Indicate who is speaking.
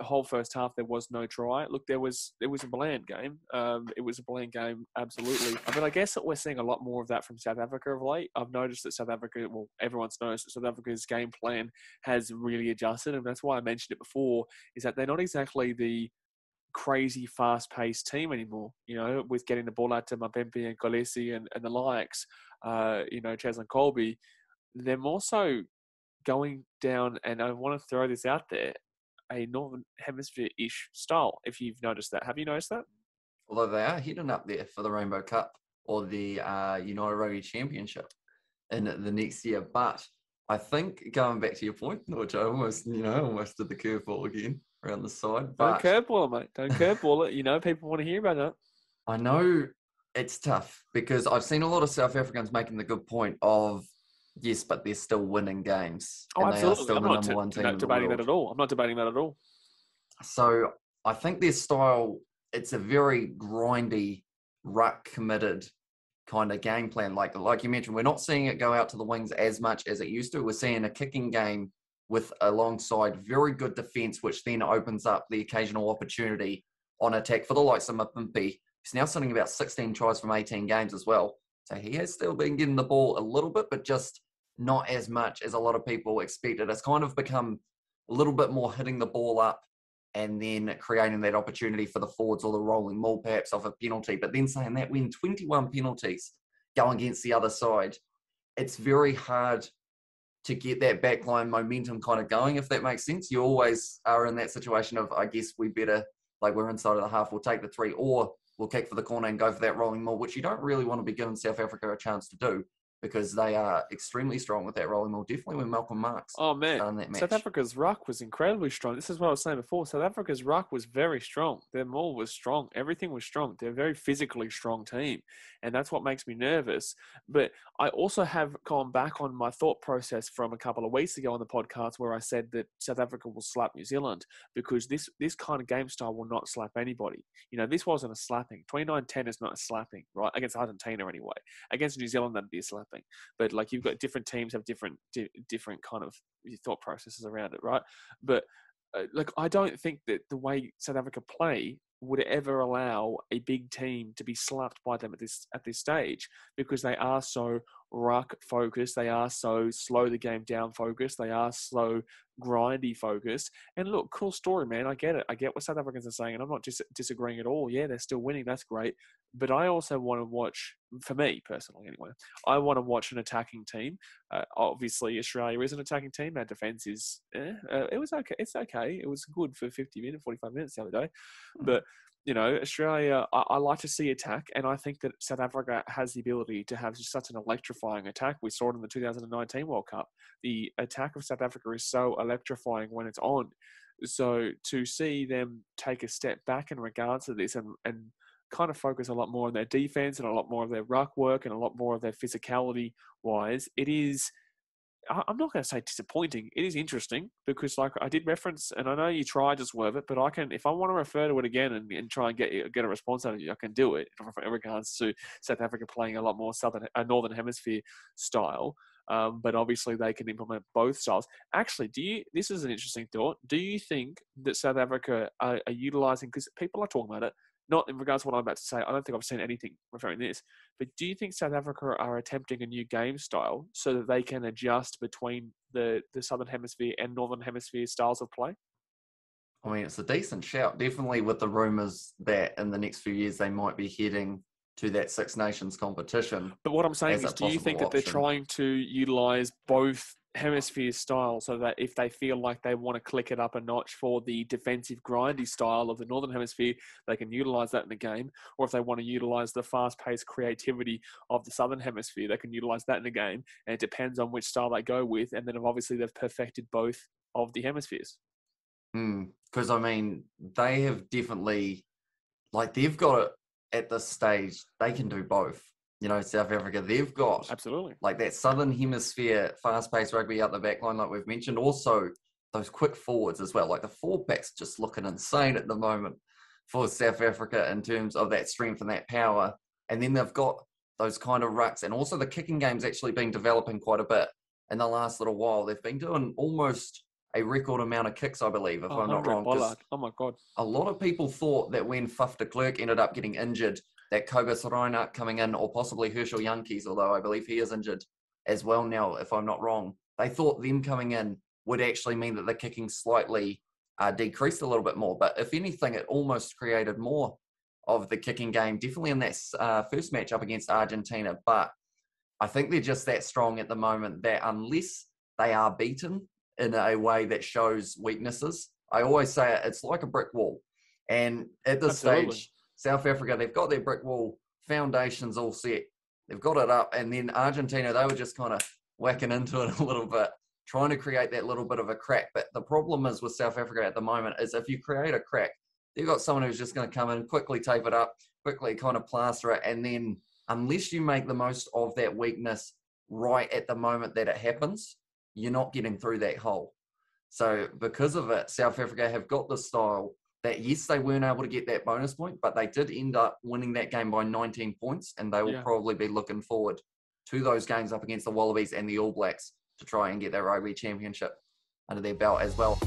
Speaker 1: whole first half there was no try. Look, it was a bland game. It was a bland game, absolutely. I mean, I guess that we're seeing a lot more of that from South Africa of late. I've noticed that South Africa, well, everyone's noticed that South Africa's game plan has really adjusted, and that's why I mentioned it before, is that they're not exactly the crazy fast-paced team anymore, with getting the ball out to Mapembe and Kolesi and the likes, Chaz and Colby. They're more so going down, and I want to throw this out there, a Northern Hemisphere-ish style, if you've noticed that. Have you noticed that?
Speaker 2: Although they are heading up there for the Rainbow Cup or the United Rugby Championship in the next year. But I think, going back to your point, which I almost did the curveball again around the side. But
Speaker 1: don't curveball it, mate. Don't curveball it. People want to hear about that.
Speaker 2: I know it's tough because I've seen a lot of South Africans making the good point of, yes, but they're still winning games.
Speaker 1: Oh,
Speaker 2: and
Speaker 1: absolutely.
Speaker 2: They are still the number one team in the
Speaker 1: debating
Speaker 2: world.
Speaker 1: that at all. I'm not debating that at all.
Speaker 2: So I think their style, it's a very grindy, ruck-committed kind of game plan. Like you mentioned, we're not seeing it go out to the wings as much as it used to. We're seeing a kicking game with alongside very good defence, which then opens up the occasional opportunity on attack for the likes of Mapimpi. He's now sitting about 16 tries from 18 games as well. So he has still been getting the ball a little bit, but just not as much as a lot of people expected. It's kind of become a little bit more hitting the ball up and then creating that opportunity for the forwards or the rolling maul perhaps off a penalty. But then saying that when 21 penalties go against the other side, it's very hard to get that backline momentum kind of going, if that makes sense. You always are in that situation of, I guess we better, like we're inside of the half, we'll take the 3, or we'll kick for the corner and go for that rolling maul, which you don't really want to be giving South Africa a chance to do because they are extremely strong with that rolling maul, definitely when Malcolm Marx.
Speaker 1: Oh, man.
Speaker 2: That match.
Speaker 1: South Africa's ruck was incredibly strong. This is what I was saying before. South Africa's ruck was very strong. Their maul was strong. Everything was strong. They're a very physically strong team, and that's what makes me nervous. But I also have gone back on my thought process from a couple of weeks ago on the podcast where I said that South Africa will slap New Zealand because this kind of game style will not slap anybody. This wasn't a slapping. 29-10 is not a slapping, right? Against Argentina anyway. Against New Zealand, that'd be a slapping. But like you've got different teams have different kind of thought processes around it, right? But I don't think that the way South Africa play would ever allow a big team to be slapped by them at this stage because they are so ruck focused, they are so slow the game down focused, they are slow grindy focused. And look, cool story, man. I get it. I get what South Africans are saying, and I'm not disagreeing at all. Yeah, they're still winning. That's great. But I also want to watch, for me personally anyway, I want to watch an attacking team. Obviously, Australia is an attacking team. Our defence is, it was okay. It's okay. It was good for 45 minutes the other day. But Australia, I like to see attack, and I think that South Africa has the ability to have just such an electrifying attack. We saw it in the 2019 World Cup. The attack of South Africa is so electrifying when it's on. So to see them take a step back in regards to this and kind of focus a lot more on their defense and a lot more of their ruck work and a lot more of their physicality-wise, it is... I'm not going to say disappointing. It is interesting because, like I did reference, and I know you tried to swerve it, but I can, if I want to refer to it again and try and get a response out of you, I can do it in regards to South Africa playing a lot more Northern Hemisphere style. But obviously they can implement both styles. Actually, this is an interesting thought. Do you think that South Africa are utilising, because people are talking about it, not in regards to what I'm about to say, I don't think I've seen anything referring to this, but do you think South Africa are attempting a new game style so that they can adjust between the Southern Hemisphere and Northern Hemisphere styles of play?
Speaker 2: I mean, it's a decent shout. Definitely with the rumours that in the next few years they might be heading to that Six Nations competition.
Speaker 1: But what I'm saying is, do you think that they're trying to utilise both hemisphere style so that if they feel like they want to click it up a notch for the defensive grindy style of the Northern Hemisphere, they can utilise that in the game? Or if they want to utilise the fast-paced creativity of the Southern Hemisphere, they can utilise that in the game, and it depends on which style they go with, and then obviously they've perfected both of the hemispheres.
Speaker 2: Because, I mean, they have definitely, they've got it at this stage, they can do both. South Africa, they've got
Speaker 1: absolutely
Speaker 2: that Southern Hemisphere fast-paced rugby out the back line, like we've mentioned. Also, those quick forwards as well. The four-pack's just looking insane at the moment for South Africa in terms of that strength and that power. And then they've got those kind of rucks. And also the kicking game's actually been developing quite a bit in the last little while. They've been doing almost a record amount of kicks, I believe, if I'm not
Speaker 1: 100
Speaker 2: wrong. 'Cause
Speaker 1: Bollard. Oh my God.
Speaker 2: a lot of people thought that when Faf de Klerk ended up getting injured, that Cobus Reinhardt coming in, or possibly Herschel Yankees, although I believe he is injured as well now, if I'm not wrong, they thought them coming in would actually mean that the kicking slightly decreased a little bit more. But if anything, it almost created more of the kicking game, definitely in that first match up against Argentina. But I think they're just that strong at the moment that unless they are beaten in a way that shows weaknesses, I always say it's like a brick wall. And at this
Speaker 1: Absolutely.
Speaker 2: stage, South Africa, they've got their brick wall foundations all set. They've got it up. And then Argentina, they were just kind of whacking into it a little bit, trying to create that little bit of a crack. But the problem is with South Africa at the moment is if you create a crack, you've got someone who's just going to come in, quickly tape it up, quickly kind of plaster it, and then unless you make the most of that weakness right at the moment that it happens, you're not getting through that hole. So because of it, South Africa have got the style that, yes, they weren't able to get that bonus point, but they did end up winning that game by 19 points, and they will probably be looking forward to those games up against the Wallabies and the All Blacks to try and get that Rugby Championship under their belt as well.